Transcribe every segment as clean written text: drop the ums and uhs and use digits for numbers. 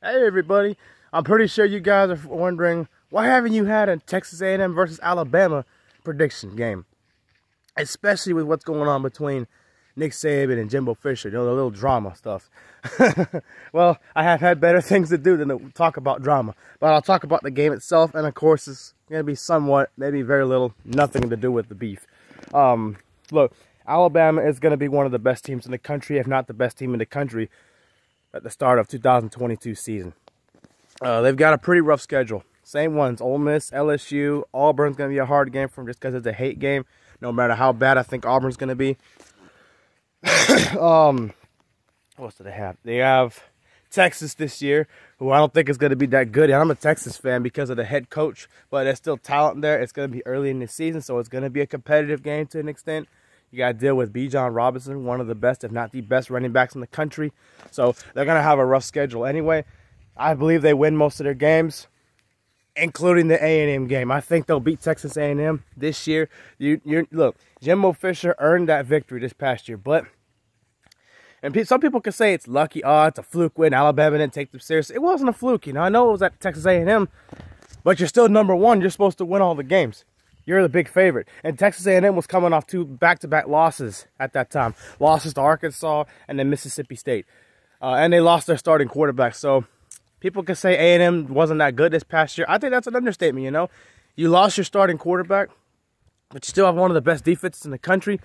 Hey everybody, I'm pretty sure you guys are wondering, why haven't you had a Texas A&M versus Alabama prediction game? Especially with what's going on between Nick Saban and Jimbo Fisher, you know, the little drama stuff. Well, I have had better things to do than to talk about drama. But I'll talk about the game itself, and of course it's going to be somewhat, maybe very little, nothing to do with the beef. Look, Alabama is going to be one of the best teams in the country, if not the best team in the country, at the start of 2022 season. They've got a pretty rough schedule. Same ones, Ole Miss, LSU, Auburn's going to be a hard game for them just because it's a hate game. No matter how bad I think Auburn's going to be. What else do they have? They have Texas this year, who I don't think is going to be that good. And I'm a Texas fan because of the head coach, but there's still talent there. It's going to be early in the season, so it's going to be a competitive game to an extent. You got to deal with Bijan Robinson, one of the best, if not the best running backs in the country. So they're going to have a rough schedule anyway. I believe they win most of their games, including the A&M game. I think they'll beat Texas A&M this year. Look, Jimbo Fisher earned that victory this past year, and some people could say it's lucky. Oh, it's a fluke win. Alabama didn't take them seriously. It wasn't a fluke, you know. I know it was at Texas A&M, but you're still number one. You're supposed to win all the games. You're the big favorite. And Texas A&M was coming off two back-to-back losses at that time. Losses to Arkansas and then Mississippi State. And they lost their starting quarterback. So people can say A&M wasn't that good this past year. I think that's an understatement, you know. You lost your starting quarterback, but you still have one of the best defenses in the country.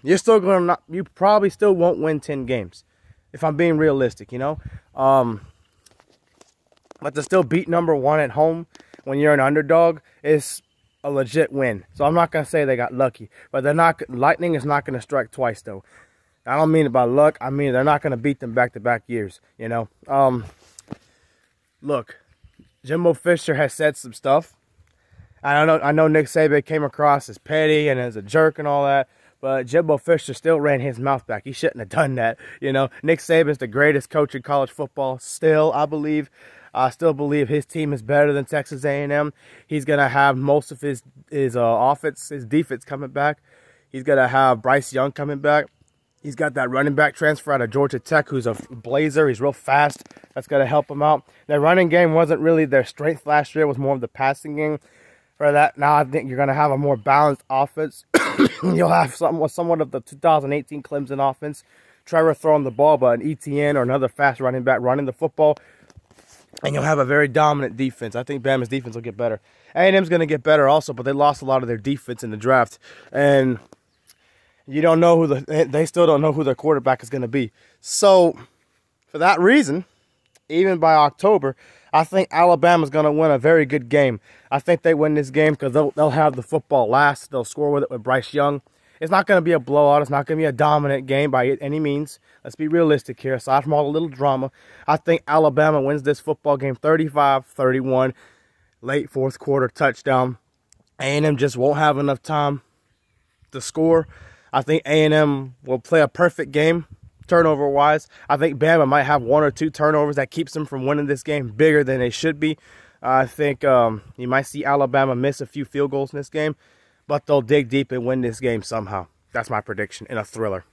You're still going to you probably still won't win 10 games, if I'm being realistic, you know. But to still beat number one at home when you're an underdog is a legit win. So I'm not going to say they got lucky, but lightning is not going to strike twice though. I don't mean it by luck. I mean they're not going to beat them back-to-back years, you know. Look, Jimbo Fisher has said some stuff. I know Nick Saban came across as petty and as a jerk and all that, but Jimbo Fisher still ran his mouth back. He shouldn't have done that, you know. Nick Saban's the greatest coach in college football still, I believe. I still believe his team is better than Texas A&M. He's going to have most of his offense, his defense coming back. He's going to have Bryce Young coming back. He's got that running back transfer out of Georgia Tech who's a blazer. He's real fast. That's going to help him out. Their running game wasn't really their strength last year. It was more of the passing game. For that, now I think you're going to have a more balanced offense. You'll have somewhat of the 2018 Clemson offense. Trevor throwing the ball, but an ETN or another fast running back running the football. And you'll have a very dominant defense. I think Bama's defense will get better. A&M's going to get better also, but they lost a lot of their defense in the draft. And you don't know they still don't know who their quarterback is going to be. So, for that reason, even by October, I think Alabama's going to win a very good game. I think they win this game because they'll have the football last. They'll score with it with Bryce Young. It's not going to be a blowout. It's not going to be a dominant game by any means. Let's be realistic here. Aside from all the little drama, I think Alabama wins this football game 35-31. Late fourth quarter touchdown. A&M just won't have enough time to score. I think A&M will play a perfect game turnover-wise. I think Bama might have one or two turnovers that keeps them from winning this game bigger than they should be. I think you might see Alabama miss a few field goals in this game, but they'll dig deep and win this game somehow. That's my prediction in a thriller.